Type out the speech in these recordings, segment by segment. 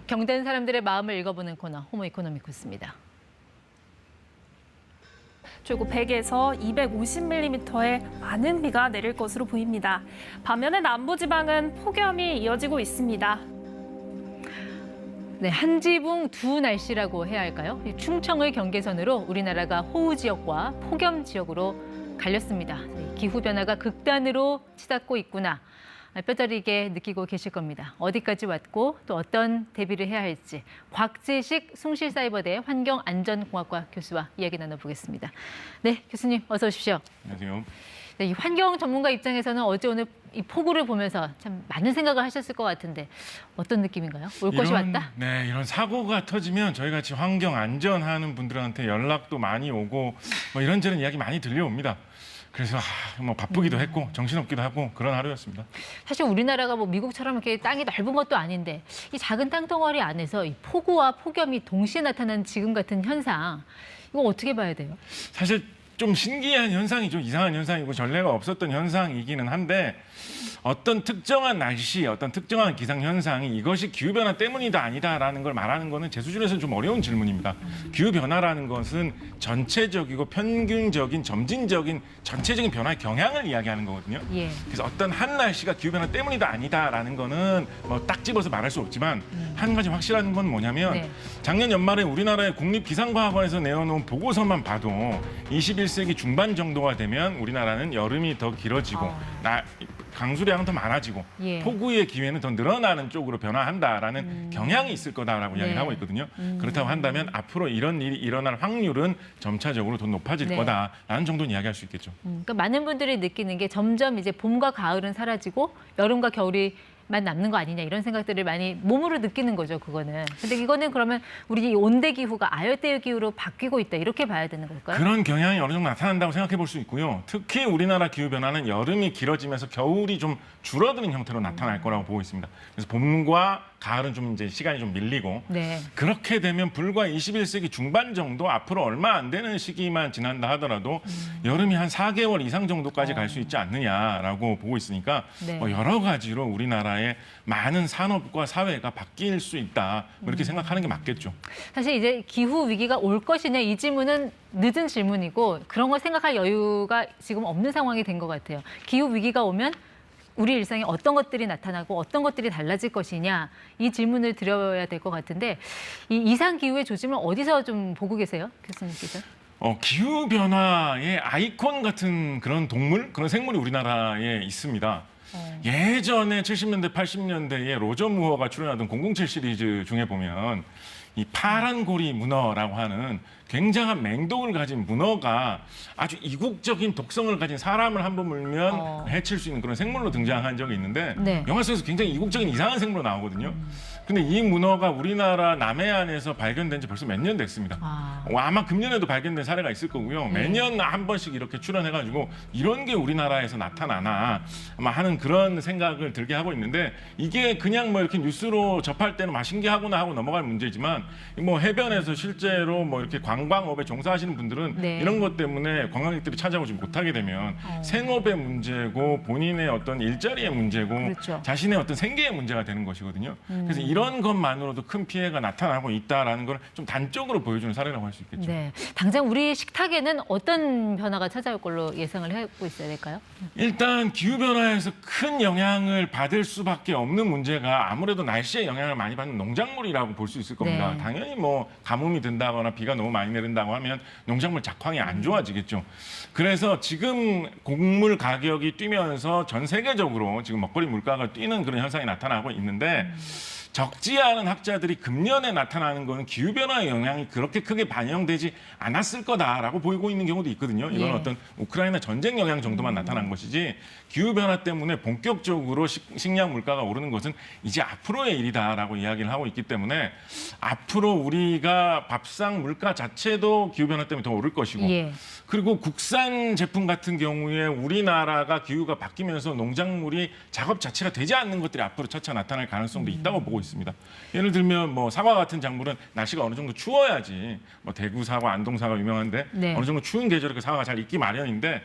경된 사람들의 마음을 읽어보는 코너 호모 이코노미쿠스입니다. 최고 100에서 250mm의 많은 비가 내릴 것으로 보입니다. 반면에 남부지방은 폭염이 이어지고 있습니다. 네, 한 지붕 두 날씨라고 해야 할까요? 충청의 경계선으로 우리나라가 호우 지역과 폭염 지역으로 갈렸습니다. 기후 변화가 극단으로 치닫고 있구나. 뼈저리게 느끼고 계실 겁니다. 어디까지 왔고 또 어떤 대비를 해야 할지 곽재식 숭실사이버대 환경안전공학과 교수와 이야기 나눠보겠습니다. 네, 교수님 어서 오십시오. 안녕하세요. 네, 이 환경 전문가 입장에서는 어제 오늘 이 폭우를 보면서 참 많은 생각을 하셨을 것 같은데 어떤 느낌인가요? 올 것이 왔다? 네, 이런 사고가 터지면 저희 같이 환경 안전하는 분들한테 연락도 많이 오고 뭐 이런저런 이야기 많이 들려옵니다. 그래서 뭐 바쁘기도 했고 정신없기도 하고 그런 하루였습니다. 사실 우리나라가 뭐 미국처럼 이렇게 땅이 넓은 것도 아닌데 이 작은 땅덩어리 안에서 이 폭우와 폭염이 동시에 나타나는 지금 같은 현상 이거 어떻게 봐야 돼요? 사실 좀 신기한 현상이죠. 이상한 현상이고 전례가 없었던 현상이기는 한데 어떤 특정한 날씨, 어떤 특정한 기상 현상이 이것이 기후변화 때문이다 아니다라는 걸 말하는 거는 제 수준에서는 좀 어려운 질문입니다. 기후변화라는 것은 전체적이고 평균적인, 점진적인 전체적인 변화의 경향을 이야기하는 거거든요. 예. 그래서 어떤 한 날씨가 기후변화 때문이다 아니다라는 거는 뭐 딱 집어서 말할 수 없지만 한 가지 확실한 건 뭐냐면 네. 작년 연말에 우리나라의 국립기상과학원에서 내어놓은 보고서만 봐도 21세기 중반 정도가 되면 우리나라는 여름이 더 길어지고 강수량은 더 많아지고 예. 폭우의 기회는 더 늘어나는 쪽으로 변화한다라는 경향이 있을 거다라고 이야기를 하고 있거든요. 그렇다고 한다면 앞으로 이런 일이 일어날 확률은 점차적으로 더 높아질 네. 거다라는 정도는 이야기할 수 있겠죠. 그러니까 많은 분들이 느끼는 게 점점 이제 봄과 가을은 사라지고 여름과 겨울이 만 남는 거 아니냐 이런 생각들을 많이 몸으로 느끼는 거죠, 그거는. 근데 이거는 그러면 우리 온대 기후가 아열대 기후로 바뀌고 있다 이렇게 봐야 되는 걸까요? 그런 경향이 어느 정도 나타난다고 생각해 볼 수 있고요. 특히 우리나라 기후변화는 여름이 길어지면서 겨울이 좀 줄어드는 형태로 나타날 거라고 보고 있습니다. 그래서 봄과 가을은 좀 이제 시간이 좀 밀리고 네. 그렇게 되면 불과 21세기 중반 정도 앞으로 얼마 안 되는 시기만 지난다 하더라도 여름이 한 4개월 이상 정도까지 갈 수 있지 않느냐라고 보고 있으니까 네. 여러 가지로 우리나라의 많은 산업과 사회가 바뀔 수 있다. 이렇게 생각하는 게 맞겠죠. 사실 이제 기후 위기가 올 것이냐 이 질문은 늦은 질문이고 그런 걸 생각할 여유가 지금 없는 상황이 된 것 같아요. 기후 위기가 오면 우리 일상에 어떤 것들이 나타나고 어떤 것들이 달라질 것이냐 이 질문을 드려야 될 것 같은데 이 이상 기후의 조짐을 어디서 좀 보고 계세요, 교수님께서? 기후 변화의 아이콘 같은 그런 동물, 그런 생물이 우리나라에 있습니다. 예전에 70년대, 80년대에 로저 무어가 출연하던 007 시리즈 중에 보면 이 파란 고리 문어라고 하는 굉장한 맹독을 가진 문어가 아주 이국적인 독성을 가진 사람을 한번 물면 해칠 수 있는 그런 생물로 등장한 적이 있는데 네. 영화 속에서 굉장히 이국적인 이상한 생물로 나오거든요. 근데 이 문어가 우리나라 남해안에서 발견된 지 벌써 몇 년 됐습니다. 아마 금년에도 발견된 사례가 있을 거고요. 매년 한 번씩 이렇게 출연해가지고 이런 게 우리나라에서 나타나나 아마 하는 그런 생각을 들게 하고 있는데 이게 그냥 뭐 이렇게 뉴스로 접할 때는 신기하구나 하고 넘어갈 문제지만 뭐 해변에서 실제로 뭐 이렇게 관광업에 종사하시는 분들은 네. 이런 것 때문에 관광객들이 찾아오지 못하게 되면 생업의 문제고 본인의 어떤 일자리의 문제고 그렇죠. 자신의 어떤 생계의 문제가 되는 것이거든요. 그래서 이런 것만으로도 큰 피해가 나타나고 있다라는 걸 좀 단적으로 보여주는 사례라고 할 수 있겠죠. 네, 당장 우리 식탁에는 어떤 변화가 찾아올 걸로 예상을 하고 있어야 될까요? 일단 기후변화에서 큰 영향을 받을 수밖에 없는 문제가 아무래도 날씨에 영향을 많이 받는 농작물이라고 볼 수 있을 겁니다. 네. 당연히 뭐 가뭄이 든다거나 비가 너무 많이 내린다고 하면 농작물 작황이 안 좋아지겠죠. 그래서 지금 곡물 가격이 뛰면서 전 세계적으로 지금 먹거리 물가가 뛰는 그런 현상이 나타나고 있는데 적지 않은 학자들이 금년에 나타나는 거는 기후변화의 영향이 그렇게 크게 반영되지 않았을 거다라고 보이고 있는 경우도 있거든요. 이건 예. 어떤 우크라이나 전쟁 영향 정도만 나타난 것이지 기후변화 때문에 본격적으로 식량 물가가 오르는 것은 이제 앞으로의 일이다라고 이야기를 하고 있기 때문에 앞으로 우리가 밥상 물가 자체도 기후변화 때문에 더 오를 것이고 예. 그리고 국산 제품 같은 경우에 우리나라가 기후가 바뀌면서 농작물이 작업 자체가 되지 않는 것들이 앞으로 차차 나타날 가능성도 있다고 보고 있습니다. 있습니다. 예를 들면 뭐 사과 같은 작물은 날씨가 어느 정도 추워야지 뭐 대구 사과, 안동 사과 유명한데 네. 어느 정도 추운 계절에 그 사과가 잘 익기 마련인데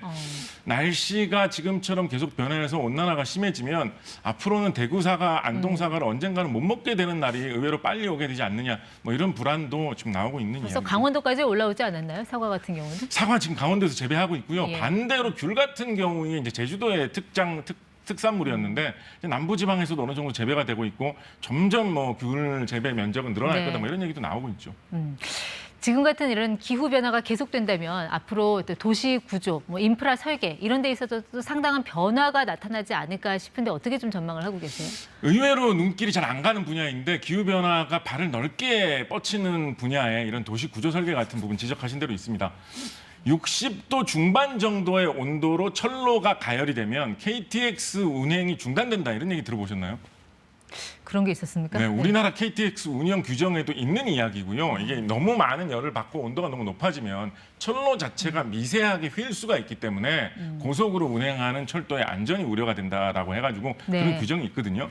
날씨가 지금처럼 계속 변해서 온난화가 심해지면 앞으로는 대구 사과, 안동 사과를 언젠가는 못 먹게 되는 날이 의외로 빨리 오게 되지 않느냐 뭐 이런 불안도 지금 나오고 있는 그래서 이야기죠. 강원도까지 올라오지 않았나요? 사과 같은 경우는? 사과 지금 강원도에서 재배하고 있고요. 예. 반대로 귤 같은 경우에 이제 제주도의 특산물이었는데 이제 남부지방에서도 어느 정도 재배가 되고 있고 점점 뭐 귤 재배 면적은 늘어날 네. 거다 뭐 이런 얘기도 나오고 있죠. 지금 같은 이런 기후 변화가 계속된다면 앞으로 또 도시 구조, 뭐 인프라 설계 이런 데 있어서도 상당한 변화가 나타나지 않을까 싶은데 어떻게 좀 전망을 하고 계세요? 의외로 눈길이 잘 안 가는 분야인데 기후 변화가 발을 넓게 뻗치는 분야에 이런 도시 구조 설계 같은 부분 지적하신 대로 있습니다. 60도 중반 정도의 온도로 철로가 가열이 되면 KTX 운행이 중단된다 이런 얘기 들어보셨나요? 그런 게 있었습니까? 네, 우리나라 KTX 운영 규정에도 있는 이야기고요. 이게 너무 많은 열을 받고 온도가 너무 높아지면 철로 자체가 미세하게 휠 수가 있기 때문에 고속으로 운행하는 철도의 안전이 우려가 된다라고 해가지고 네. 그런 규정이 있거든요.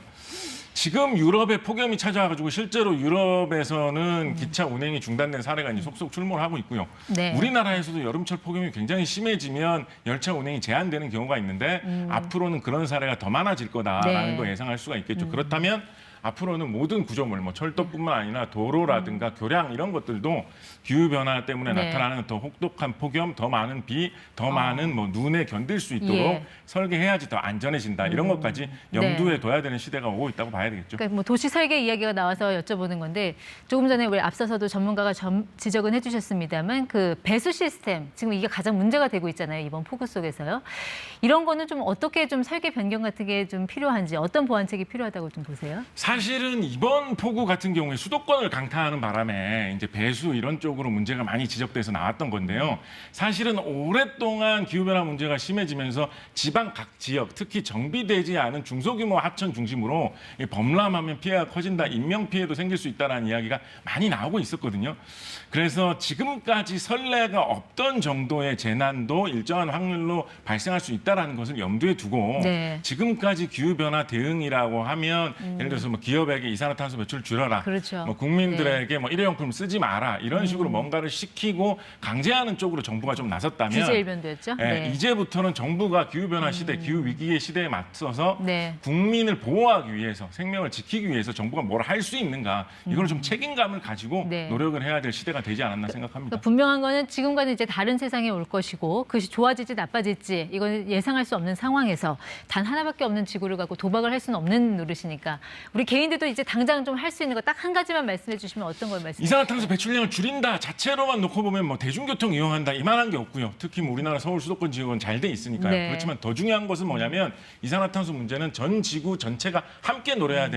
지금 유럽에 폭염이 찾아와가지고 실제로 유럽에서는 기차 운행이 중단된 사례가 이제 속속 출몰하고 있고요. 네. 우리나라에서도 여름철 폭염이 굉장히 심해지면 열차 운행이 제한되는 경우가 있는데 앞으로는 그런 사례가 더 많아질 거다라는 네. 거 예상할 수가 있겠죠. 그렇다면 앞으로는 모든 구조물, 뭐 철도뿐만 아니라 도로라든가 교량 이런 것들도 기후 변화 때문에 네. 나타나는 더 혹독한 폭염, 더 많은 비, 더 많은 뭐 눈에 견딜 수 있도록 예. 설계해야지 더 안전해진다. 이런 것까지 염두에 둬야 되는 시대가 오고 있다고 봐야 되겠죠. 그러니까 뭐 도시 설계 이야기가 나와서 여쭤보는 건데 조금 전에 우리 앞서서도 전문가가 지적은 해주셨습니다만 그 배수 시스템 지금 이게 가장 문제가 되고 있잖아요. 이번 폭우 속에서요. 이런 거는 좀 어떻게 좀 설계 변경 같은 게 좀 필요한지 어떤 보완책이 필요하다고 좀 보세요? 사실은 이번 폭우 같은 경우에 수도권을 강타하는 바람에 이제 배수 이런 쪽으로 문제가 많이 지적돼서 나왔던 건데요. 사실은 오랫동안 기후변화 문제가 심해지면서 지방 각 지역, 특히 정비되지 않은 중소규모 하천 중심으로 이 범람하면 피해가 커진다, 인명 피해도 생길 수 있다는 이야기가 많이 나오고 있었거든요. 그래서 지금까지 선례가 없던 정도의 재난도 일정한 확률로 발생할 수 있다는 것을 염두에 두고 네. 지금까지 기후변화 대응이라고 하면 예를 들어서 뭐 기업에게 이산화탄소 배출 줄여라, 그렇죠. 뭐 국민들에게 뭐 일회용품 쓰지 마라 이런 식으로 뭔가를 시키고 강제하는 쪽으로 정부가 좀 나섰다면 규제 일변도였죠. 예, 이제부터는 정부가 기후변화 시대, 기후위기의 시대에 맞서서 네. 국민을 보호하기 위해서 생명을 지키기 위해서 정부가 뭘 할 수 있는가 이걸 좀 책임감을 가지고 네. 노력을 해야 될 시대가 되지 않았나 생각합니다. 그러니까 분명한 거는 지금과는 이제 다른 세상이 올 것이고 그것이 좋아질지 나빠질지 이건 예상할 수 없는 상황에서 단 하나밖에 없는 지구를 갖고 도박을 할 수는 없는 노릇이니까 우리 개인들도 이제 당장 좀 할 수 있는 거 딱 한 가지만 말씀해 주시면 어떤 걸 말씀해 주세요? 이산화탄소 배출량을 줄인다 자체로만 놓고 보면 뭐 대중교통 이용한다 이만한 게 없고요. 특히 뭐 우리나라 서울 수도권 지역은 잘 돼 있으니까요. 네. 그렇지만 더 중요한 것은 뭐냐면 이산화탄소 문제는 전 지구 전체가 함께 노력해야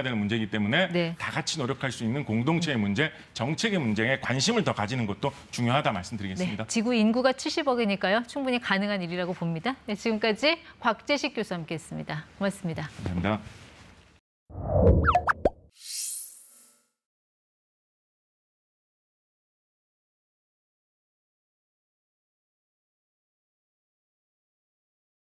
되는 문제이기 때문에 네. 다 같이 노력할 수 있는 공동체의 문제, 정책의 문제에 관심을 더 가지는 것도 중요하다 말씀드리겠습니다. 네, 지구 인구가 70억이니까요. 충분히 가능한 일이라고 봅니다. 네, 지금까지 곽재식 교수와 함께했습니다. 고맙습니다. 감사합니다.